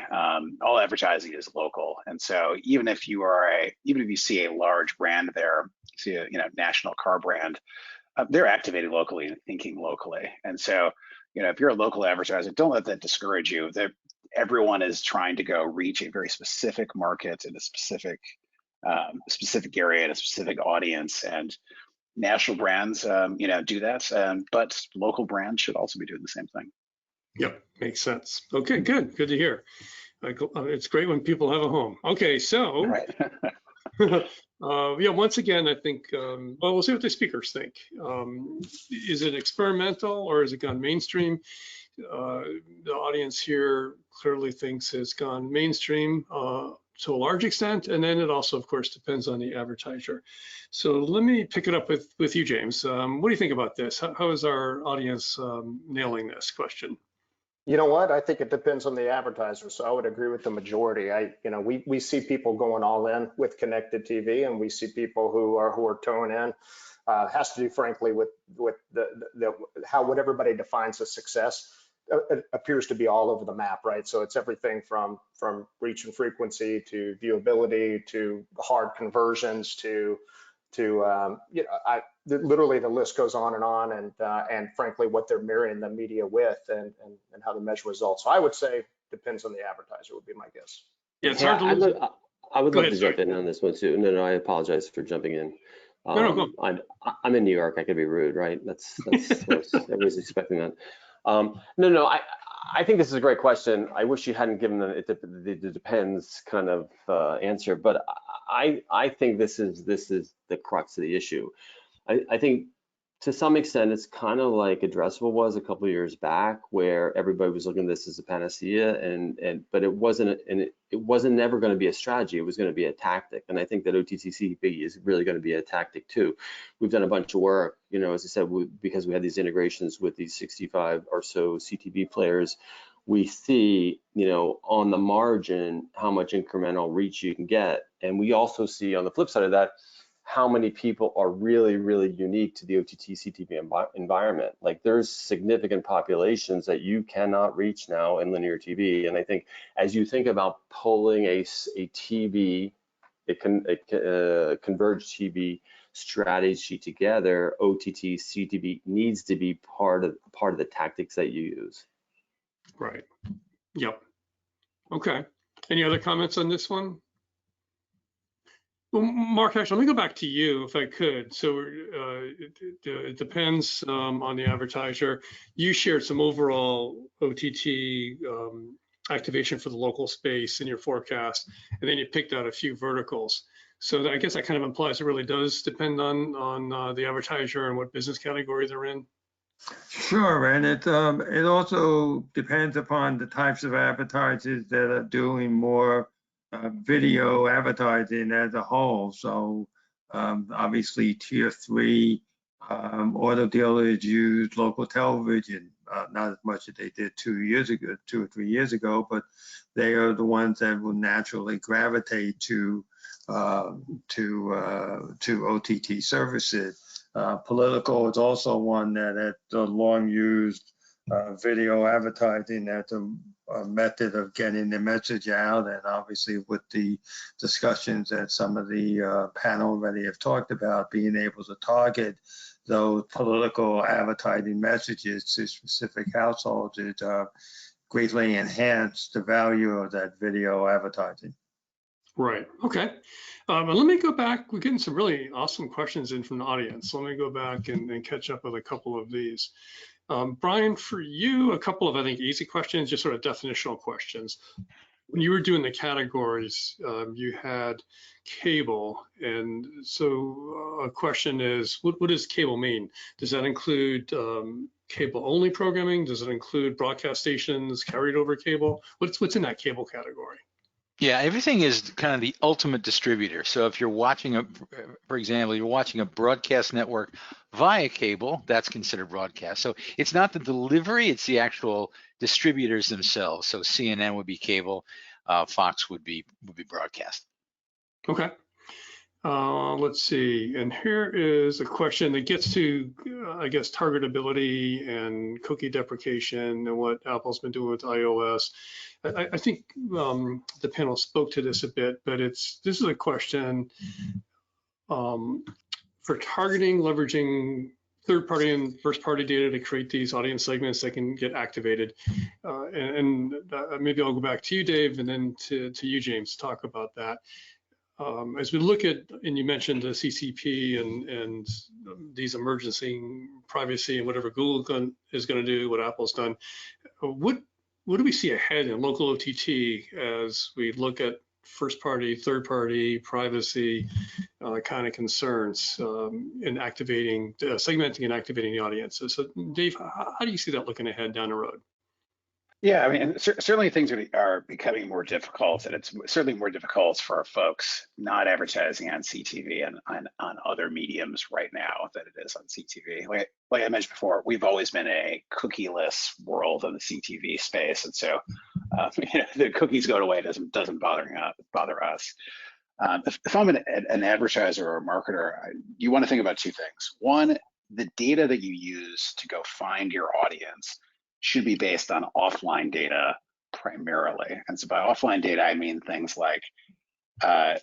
All advertising is local, and so even if you see a large brand there, see a national car brand, they're activating locally and thinking locally. And so, you know, if you're a local advertiser, don't let that discourage you. Everyone is trying to go reach a very specific market in a specific area and a specific audience, and national brands, you know, do that, but local brands should also be doing the same thing. Yep, makes sense. Okay, good to hear. It's great when people have a home. Okay, so right. Yeah, once again, I think, well, we'll see what the speakers think. Is it experimental or has it gone mainstream? The audience here clearly thinks it's gone mainstream to a large extent, and then it also, of course, depends on the advertiser. So let me pick it up with you, James. What do you think about this? How is our audience nailing this question? You know what? I think it depends on the advertiser. So I would agree with the majority. We see people going all in with connected TV, and we see people who are toning in. Has to do, frankly, with what everybody defines as success. It appears to be all over the map, right? So it's everything from reach and frequency to viewability to hard conversions to literally the list goes on, and frankly, what they're marrying the media with and how to measure results. So I would say depends on the advertiser would be my guess. Yeah, it's hard to I would love to jump in on this one too. No, I apologize for jumping in. No, I'm in New York. I could be rude, right? That's everybody's expecting that. No, I think this is a great question. I wish you hadn't given the depends kind of answer, but I think this is the crux of the issue. I think to some extent it's kind of like addressable was a couple of years back, where everybody was looking at this as a panacea, but it wasn't never going to be a strategy. It was going to be a tactic, and I think that OTT/CTV is really going to be a tactic too. We've done a bunch of work, you know, as I said, because we had these integrations with these 65 or so CTV players. We see, you know, on the margin how much incremental reach you can get, and we also see on the flip side of that how many people are really, really unique to the OTT/CTV environment. Like, there's significant populations that you cannot reach now in linear TV. And I think as you think about pulling a TV, a converged TV strategy together, OTT/CTV needs to be part of the tactics that you use. Right. Yep. Okay. Any other comments on this one? Well, Mark, actually, let me go back to you if I could. So it depends on the advertiser. You shared some overall OTT activation for the local space in your forecast, and then you picked out a few verticals. So I guess that kind of implies it really does depend on the advertiser and what business category they're in. Sure, and it also depends upon the types of advertisers that are doing more video advertising as a whole. So Obviously, tier 3 auto dealers use local television, not as much as they did 2 or 3 years ago, but they are the ones that will naturally gravitate to OTT services. Political is also one that had long used video advertising as a method of getting the message out, and obviously with the discussions that some of the panel already have talked about, being able to target those political advertising messages to specific households is greatly enhance the value of that video advertising. Right. Okay. And let me go back. We're getting some really awesome questions in from the audience. Let me go back and catch up with a couple of these. Brian, for you, a couple of, I think, easy questions, just sort of definitional questions. When you were doing the categories, you had cable. And so a question is, what does cable mean? Does that include cable only programming? Does it include broadcast stations carried over cable? What's in that cable category? Yeah, everything is kind of the ultimate distributor. So if you're watching for example, you're watching a broadcast network via cable, that's considered broadcast. So it's not the delivery, it's the actual distributors themselves. So CNN would be cable, Fox would be broadcast. Okay. Let's see, and here is a question that gets to, I guess, targetability and cookie deprecation and what Apple's been doing with iOS. I think the panel spoke to this a bit, but this is a question for targeting, leveraging third-party and first-party data to create these audience segments that can get activated. Maybe I'll go back to you, Dave, and then to you, James, to talk about that. As we look at, and you mentioned the CCP and these emergency privacy and whatever Google is going to do, what Apple's done, what do we see ahead in local OTT as we look at first party, third party, privacy kind of concerns in activating, segmenting and activating the audiences? So Dave, how do you see that looking ahead down the road? Yeah, I mean, certainly things are becoming more difficult, and it's certainly more difficult for our folks not advertising on CTV and on other mediums right now than it is on CTV. Like I mentioned before, we've always been a cookieless world in the CTV space, and so the cookies going away doesn't bother us. If I'm an advertiser or a marketer, you want to think about two things. One, the data that you use to go find your audience should be based on offline data primarily. And so by offline data, I mean things like I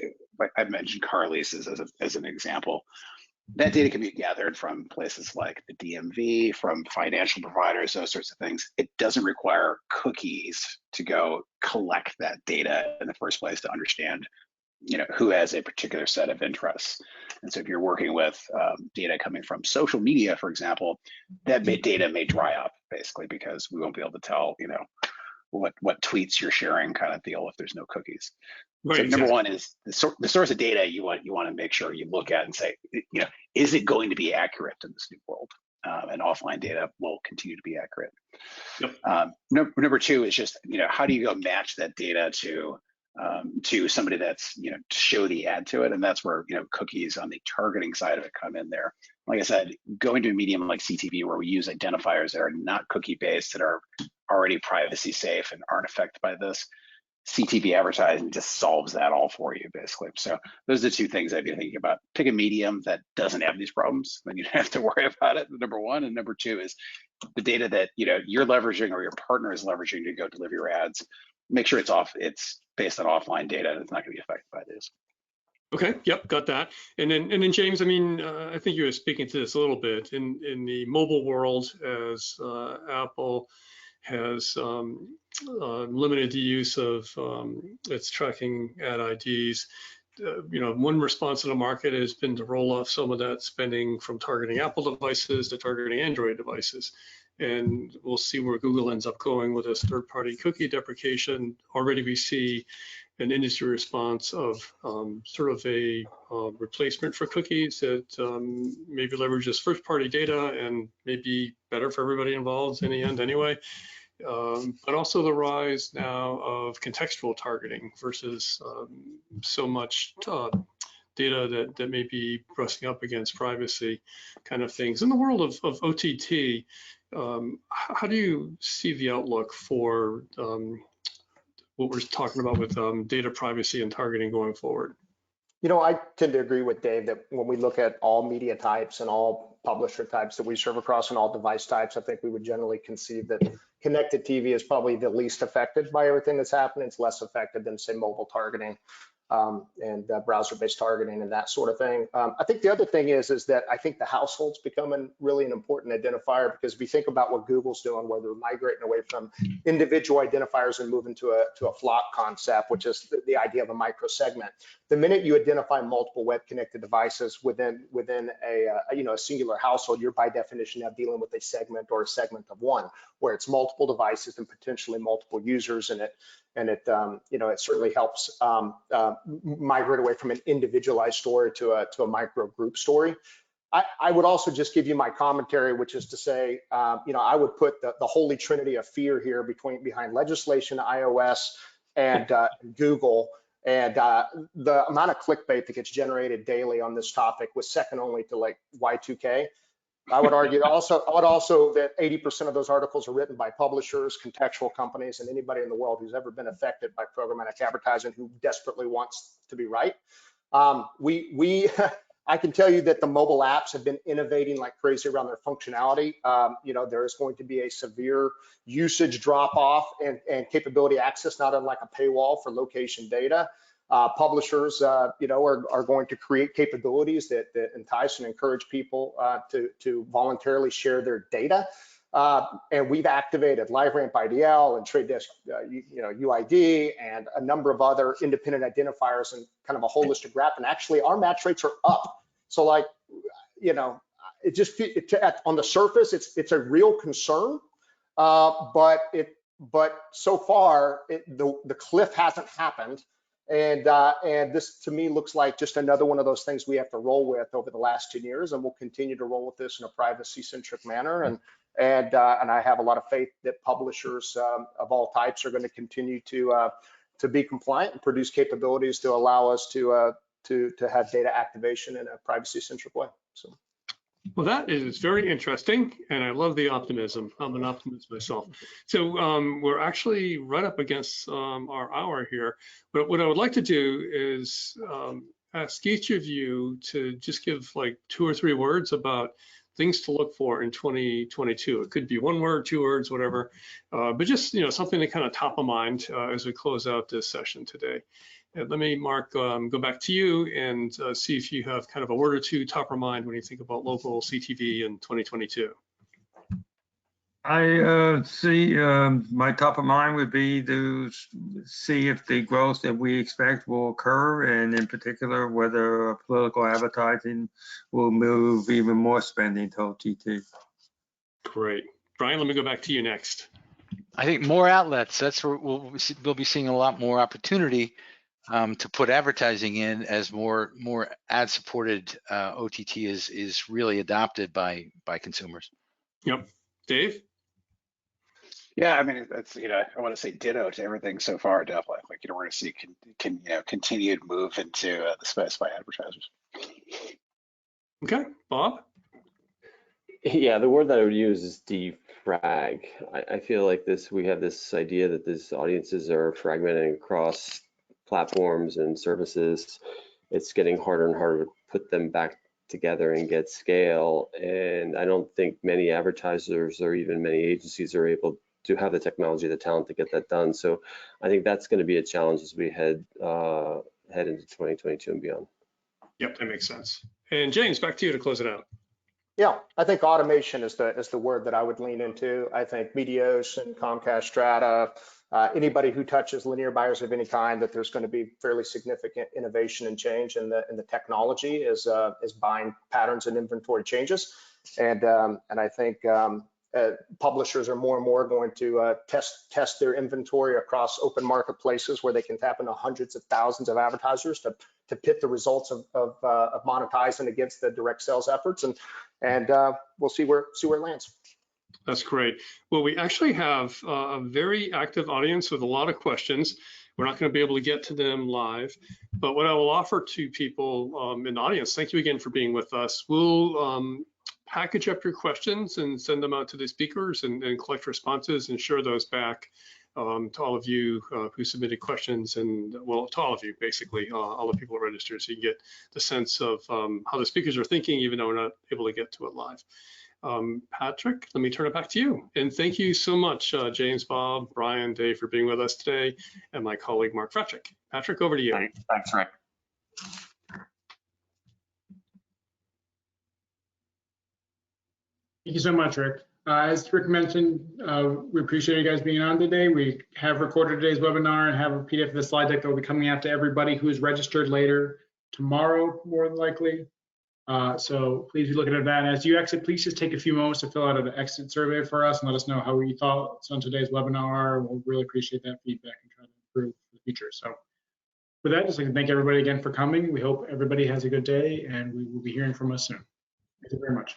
mentioned car leases as an example. That data can be gathered from places like the DMV, from financial providers, those sorts of things. It doesn't require cookies to go collect that data in the first place to understand who has a particular set of interests. And so if you're working with data coming from social media, for example, that data may dry up basically because we won't be able to tell, what tweets you're sharing kind of deal if there's no cookies. Right, so number one is the source of data you want to make sure you look at and say, is it going to be accurate in this new world? And offline data will continue to be accurate. Yep. Number two is just, how do you go match that data to somebody that's, to show the ad to it. And that's where, cookies on the targeting side of it come in there. Like I said, going to a medium like CTV where we use identifiers that are not cookie based, that are already privacy safe and aren't affected by this, CTV advertising just solves that all for you, basically. So those are the two things I'd be thinking about. Pick a medium that doesn't have these problems, then you don't have to worry about it, number one. And number two is the data that, you're leveraging or your partner is leveraging to go deliver your ads. Make sure it's based on offline data and it's not going to be affected by this. Okay, yep, got that. And then James, I mean, I think you were speaking to this a little bit in the mobile world as Apple has limited the use of its tracking ad IDs. One response to the market has been to roll off some of that spending from targeting Apple devices to targeting Android devices. And we'll see where Google ends up going with this third-party cookie deprecation. Already we see an industry response of sort of a replacement for cookies that maybe leverages first-party data and may be better for everybody involved in the end anyway. But also the rise now of contextual targeting versus so much data that may be brushing up against privacy kind of things. In the world of OTT, how do you see the outlook for what we're talking about with data privacy and targeting going forward? You know, I tend to agree with Dave that when we look at all media types and all publisher types that we serve across and all device types, I think we would generally conceive that connected TV is probably the least affected by everything that's happening. It's less affected than, say, mobile targeting and browser-based targeting and that sort of thing. I think the other thing is that I think the household's becoming really an important identifier, because if you think about what Google's doing, where they're migrating away from individual identifiers and moving to a flock concept, which is the idea of a microsegment. The minute you identify multiple web-connected devices within a singular household, you're by definition now dealing with a segment or a segment of one, where it's multiple devices and potentially multiple users, and it certainly helps migrate away from an individualized story to a micro group story. I would also just give you my commentary, which is to say, I would put the holy trinity of fear here behind legislation, iOS, and Google. And the amount of clickbait that gets generated daily on this topic was second only to like Y2K. I would argue also that 80% of those articles are written by publishers, contextual companies, and anybody in the world who's ever been affected by programmatic advertising who desperately wants to be right. I can tell you that the mobile apps have been innovating like crazy around their functionality. There is going to be a severe usage drop off and capability access, not unlike a paywall for location data. Publishers, are going to create capabilities that entice and encourage people to voluntarily share their data. And we've activated LiveRamp IDL and Trade Desk, UID, and a number of other independent identifiers and kind of a holistic graph. And actually, our match rates are up. So, on the surface, it's a real concern, but so far the cliff hasn't happened. And this to me looks like just another one of those things we have to roll with over the last 10 years, and we'll continue to roll with this in a privacy-centric manner. And I have a lot of faith that publishers of all types are going to continue to be compliant and produce capabilities to allow us to have data activation in a privacy-centric way. So. Well, that is very interesting, and I love the optimism. I'm an optimist myself. So we're actually right up against our hour here, but what I would like to do is ask each of you to just give like 2 or 3 words about things to look for in 2022. It could be 1 word, 2 words, whatever, but just something that kind of top of mind as we close out this session today. Let me, Mark, go back to you and see if you have kind of a word or 2 top of mind when you think about local CTV in 2022. I see my top of mind would be to see if the growth that we expect will occur, and in particular, whether political advertising will move even more spending to OTT. Great. Brian, let me go back to you next. I think more outlets, that's where we'll be seeing a lot more opportunity to put advertising in as more ad-supported OTT is really adopted by consumers. Yep. Dave? Yeah, I mean, that's, I want to say ditto to everything so far, definitely. Like, we're going to see continued move into the space by advertisers. Okay, Bob? Yeah, the word that I would use is defrag. I feel like we have this idea that these audiences are fragmenting across platforms and services. It's getting harder and harder to put them back together and get scale. And I don't think many advertisers or even many agencies are able to have the technology, the talent to get that done. So I think that's going to be a challenge as we head into 2022 and beyond. Yep, that makes sense. And James, back to you to close it out. Yeah, I think automation is the word that I would lean into. I think Medios and Comcast Strata, anybody who touches linear buyers of any kind, that there's going to be fairly significant innovation and change in the technology as buying patterns and inventory changes. And I think publishers are more and more going to test their inventory across open marketplaces where they can tap into hundreds of thousands of advertisers to pit the results of monetizing against the direct sales efforts, and we'll see where it lands. That's great. Well, we actually have a very active audience with a lot of questions. We're not going to be able to get to them live, but what I will offer to people in the audience, thank you again for being with us. We'll package up your questions and send them out to the speakers and collect responses and share those back to all of you who submitted questions, and well, to all of you, basically, all the people registered, so you get the sense of how the speakers are thinking, even though we're not able to get to it live. Patrick, let me turn it back to you. And thank you so much, James, Bob, Brian, Dave, for being with us today, and my colleague, Mark Fratchik. Patrick, over to you. Thanks, Rick. Thank you so much, Rick. As Rick mentioned, we appreciate you guys being on today. We have recorded today's webinar and have a PDF of the slide deck that will be coming out to everybody who's registered later tomorrow, more than likely. So please be looking at that. And as you exit, please just take a few moments to fill out an exit survey for us and let us know how your thoughts on today's webinar. We'll really appreciate that feedback and try to improve for the future. So with that, just like to thank everybody again for coming. We hope everybody has a good day, and we will be hearing from us soon. Thank you very much.